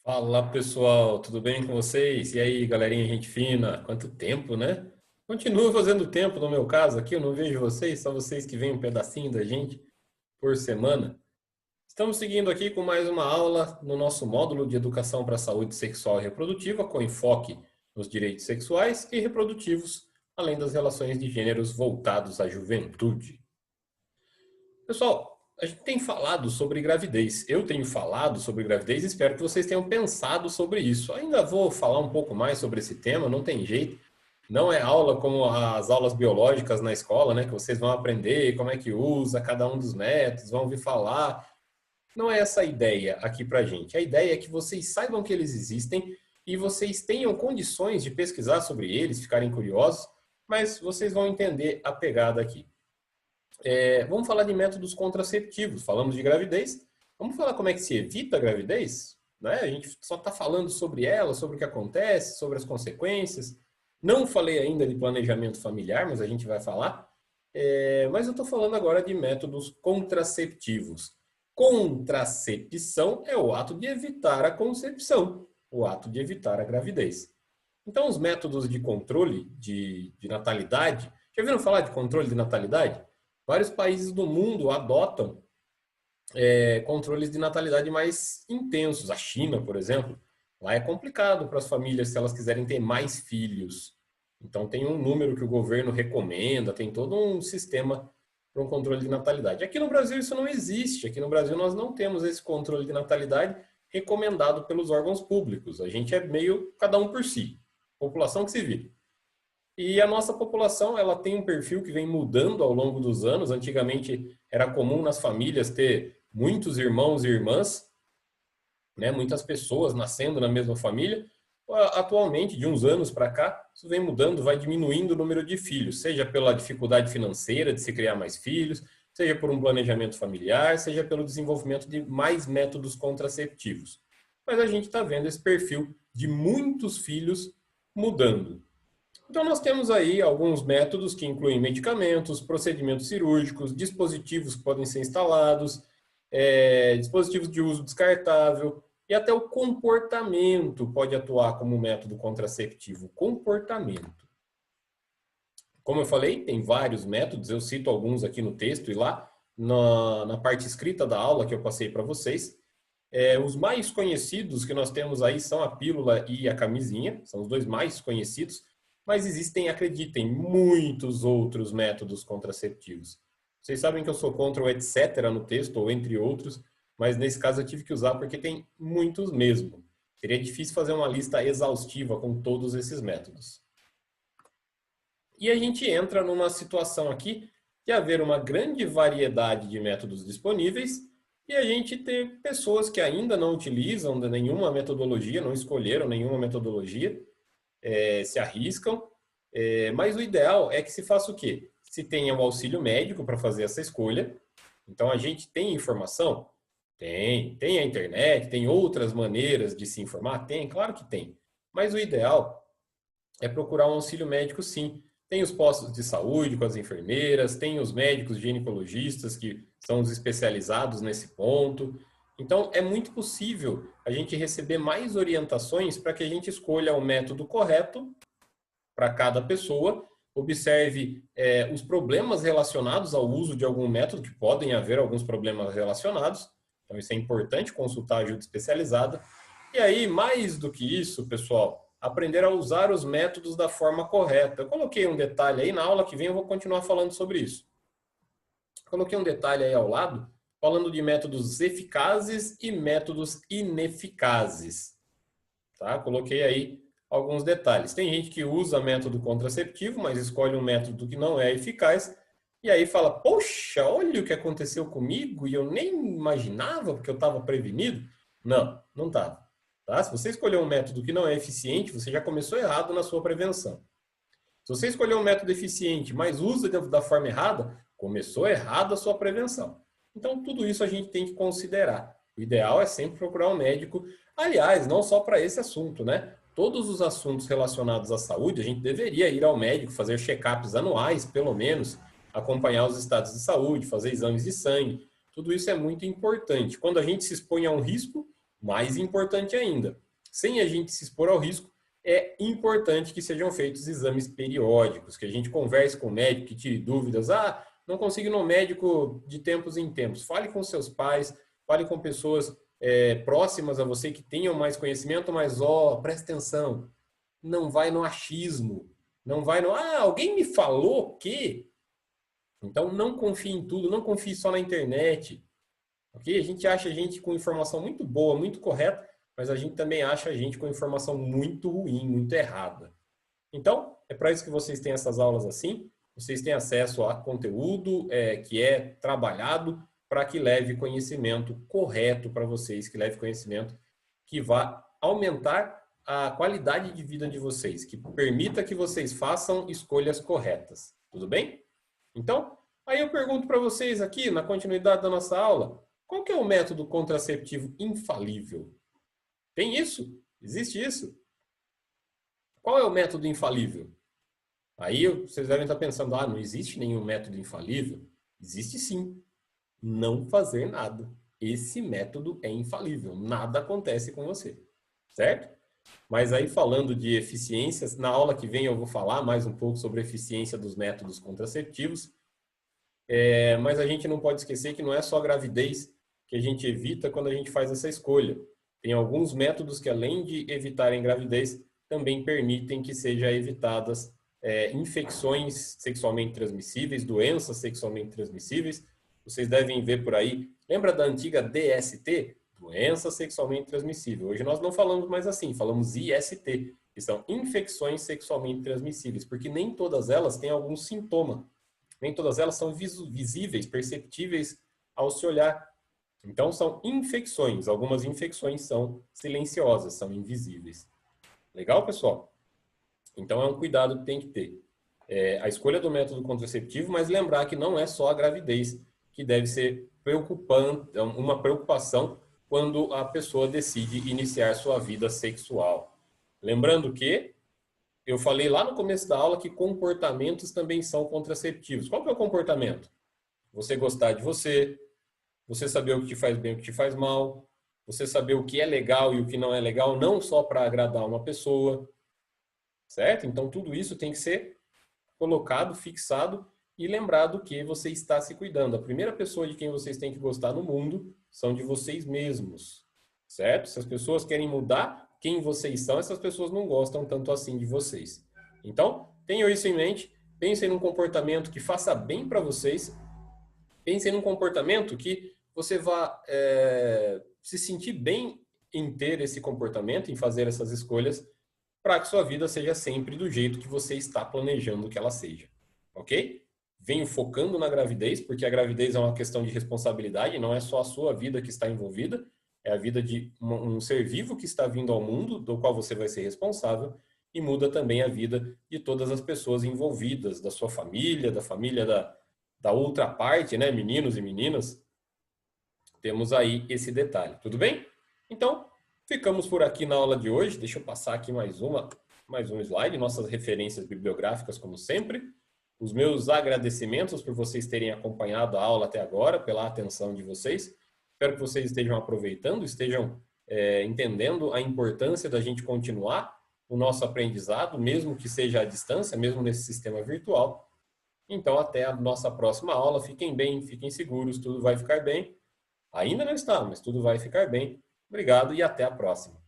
Fala pessoal, tudo bem com vocês? E aí, galerinha, gente fina? Quanto tempo, né? Continua fazendo tempo no meu caso aqui, eu não vejo vocês, só vocês que veem um pedacinho da gente por semana. Estamos seguindo aqui com mais uma aula no nosso módulo de Educação para a Saúde Sexual e Reprodutiva, com enfoque nos direitos sexuais e reprodutivos, além das relações de gêneros voltados à juventude. Pessoal, a gente tem falado sobre gravidez. Eu tenho falado sobre gravidez e espero que vocês tenham pensado sobre isso. Ainda vou falar um pouco mais sobre esse tema, não tem jeito. Não é aula como as aulas biológicas na escola, né? Que vocês vão aprender como é que usa cada um dos métodos, vão ouvir falar. Não é essa a ideia aqui pra gente. A ideia é que vocês saibam que eles existem e vocês tenham condições de pesquisar sobre eles, ficarem curiosos, mas vocês vão entender a pegada aqui. Vamos falar de métodos contraceptivos. Falamos de gravidez. Vamos falar como é que se evita a gravidez? Né? A gente só está falando sobre ela, sobre o que acontece, sobre as consequências. Não falei ainda de planejamento familiar, mas a gente vai falar. Mas eu estou falando agora de métodos contraceptivos. Contracepção é o ato de evitar a concepção, o ato de evitar a gravidez. Então, os métodos de controle de natalidade, já viram falar de controle de natalidade? Vários países do mundo adotam controles de natalidade mais intensos. A China, por exemplo, lá é complicado para as famílias se elas quiserem ter mais filhos. Então, tem um número que o governo recomenda, tem todo um sistema para um controle de natalidade. Aqui no Brasil isso não existe. Aqui no Brasil nós não temos esse controle de natalidade recomendado pelos órgãos públicos. A gente é meio cada um por si. População que se vira. E a nossa população, ela tem um perfil que vem mudando ao longo dos anos. Antigamente era comum nas famílias ter muitos irmãos e irmãs, né? Muitas pessoas nascendo na mesma família. Atualmente, de uns anos para cá, isso vem mudando, vai diminuindo o número de filhos, seja pela dificuldade financeira de se criar mais filhos, seja por um planejamento familiar, seja pelo desenvolvimento de mais métodos contraceptivos. Mas a gente está vendo esse perfil de muitos filhos mudando. Então, nós temos aí alguns métodos que incluem medicamentos, procedimentos cirúrgicos, dispositivos que podem ser instalados, dispositivos de uso descartável e até o comportamento pode atuar como método contraceptivo. Comportamento. Como eu falei, tem vários métodos, eu cito alguns aqui no texto e lá na parte escrita da aula que eu passei para vocês. Os mais conhecidos que nós temos aí são a pílula e a camisinha, são os dois mais conhecidos, mas existem, acreditem, muitos outros métodos contraceptivos. Vocês sabem que eu sou contra o etc. no texto, ou entre outros, mas nesse caso eu tive que usar porque tem muitos mesmo. Seria difícil fazer uma lista exaustiva com todos esses métodos. E a gente entra numa situação aqui de haver uma grande variedade de métodos disponíveis e a gente ter pessoas que ainda não utilizam nenhuma metodologia, não escolheram nenhuma metodologia, se arriscam, mas o ideal é que se faça o quê? Se tenha o auxílio médico para fazer essa escolha. Então, a gente tem informação? Tem a internet, tem outras maneiras de se informar? Tem, claro que tem. Mas o ideal é procurar um auxílio médico, sim. Tem os postos de saúde com as enfermeiras, tem os médicos ginecologistas que são os especializados nesse ponto. Então, é muito possível a gente receber mais orientações para que a gente escolha o método correto para cada pessoa, observe os problemas relacionados ao uso de algum método, que podem haver alguns problemas relacionados. Então, isso é importante, consultar ajuda especializada. E aí, mais do que isso, pessoal, aprender a usar os métodos da forma correta. Eu coloquei um detalhe aí, na aula que vem eu vou continuar falando sobre isso. Coloquei um detalhe aí ao lado, falando de métodos eficazes e métodos ineficazes. Tá? Coloquei aí alguns detalhes. Tem gente que usa método contraceptivo, mas escolhe um método que não é eficaz, e aí fala, poxa, olha o que aconteceu comigo, e eu nem imaginava, porque eu estava prevenido. Não, não estava. Tá? Se você escolher um método que não é eficiente, você já começou errado na sua prevenção. Se você escolher um método eficiente, mas usa da forma errada, começou errado a sua prevenção. Então, tudo isso a gente tem que considerar. O ideal é sempre procurar um médico. Aliás, não só para esse assunto, né? Todos os assuntos relacionados à saúde, a gente deveria ir ao médico, fazer check-ups anuais, pelo menos, acompanhar os estados de saúde, fazer exames de sangue. Tudo isso é muito importante. Quando a gente se expõe a um risco, mais importante ainda, sem a gente se expor ao risco, é importante que sejam feitos exames periódicos, que a gente converse com o médico, que tire dúvidas. Ah, não consigo ir no médico de tempos em tempos. Fale com seus pais, fale com pessoas próximas a você que tenham mais conhecimento, mas presta atenção, não vai no achismo, não vai no, alguém me falou que... Então não confie em tudo, não confie só na internet, ok? A gente acha a gente com informação muito boa, muito correta, mas a gente também acha a gente com informação muito ruim, muito errada. Então, é para isso que vocês têm essas aulas assim, vocês têm acesso a conteúdo que é trabalhado para que leve conhecimento correto para vocês, que leve conhecimento que vá aumentar a qualidade de vida de vocês, que permita que vocês façam escolhas corretas. Tudo bem? Então, aí eu pergunto para vocês aqui, na continuidade da nossa aula, qual que é o método contraceptivo infalível? Tem isso? Existe isso? Qual é o método infalível? Aí vocês devem estar pensando, não existe nenhum método infalível. Existe sim. Não fazer nada. Esse método é infalível. Nada acontece com você. Certo? Mas aí falando de eficiências, na aula que vem eu vou falar mais um pouco sobre a eficiência dos métodos contraceptivos. Mas a gente não pode esquecer que não é só a gravidez que a gente evita quando a gente faz essa escolha. Tem alguns métodos que, além de evitarem gravidez, também permitem que sejam evitadas infecções sexualmente transmissíveis, doenças sexualmente transmissíveis. Vocês devem ver por aí. Lembra da antiga DST? Doença sexualmente transmissível. Hoje nós não falamos mais assim, falamos IST, que são infecções sexualmente transmissíveis, porque nem todas elas têm algum sintoma. Nem todas elas são visíveis, perceptíveis ao se olhar. Então, são infecções. Algumas infecções são silenciosas, são invisíveis. Legal, pessoal? Então, é um cuidado que tem que ter. A escolha do método contraceptivo, mas lembrar que não é só a gravidez que deve ser preocupante, uma preocupação quando a pessoa decide iniciar sua vida sexual. Lembrando que eu falei lá no começo da aula que comportamentos também são contraceptivos. Qual que é o comportamento? Você gostar de você saber o que te faz bem e o que te faz mal, você saber o que é legal e o que não é legal, não só para agradar uma pessoa, certo? Então, tudo isso tem que ser colocado, fixado e lembrado que você está se cuidando. A primeira pessoa de quem vocês têm que gostar no mundo são de vocês mesmos, certo? Se as pessoas querem mudar quem vocês são, essas pessoas não gostam tanto assim de vocês. Então, tenham isso em mente, pensem num comportamento que faça bem para vocês, pensem num comportamento que você vá se sentir bem em ter esse comportamento, em fazer essas escolhas, para que sua vida seja sempre do jeito que você está planejando que ela seja. Ok? Venho focando na gravidez, porque a gravidez é uma questão de responsabilidade, não é só a sua vida que está envolvida, é a vida de um ser vivo que está vindo ao mundo, do qual você vai ser responsável, e muda também a vida de todas as pessoas envolvidas, da sua família, da família da outra parte, né, meninos e meninas, temos aí esse detalhe, tudo bem? Então, ficamos por aqui na aula de hoje, deixa eu passar aqui mais um slide, nossas referências bibliográficas, como sempre, os meus agradecimentos por vocês terem acompanhado a aula até agora, pela atenção de vocês, espero que vocês estejam aproveitando, estejam entendendo a importância da gente continuar o nosso aprendizado, mesmo que seja à distância, mesmo nesse sistema virtual. Então, até a nossa próxima aula. Fiquem bem, fiquem seguros, tudo vai ficar bem. Ainda não está, mas tudo vai ficar bem. Obrigado e até a próxima.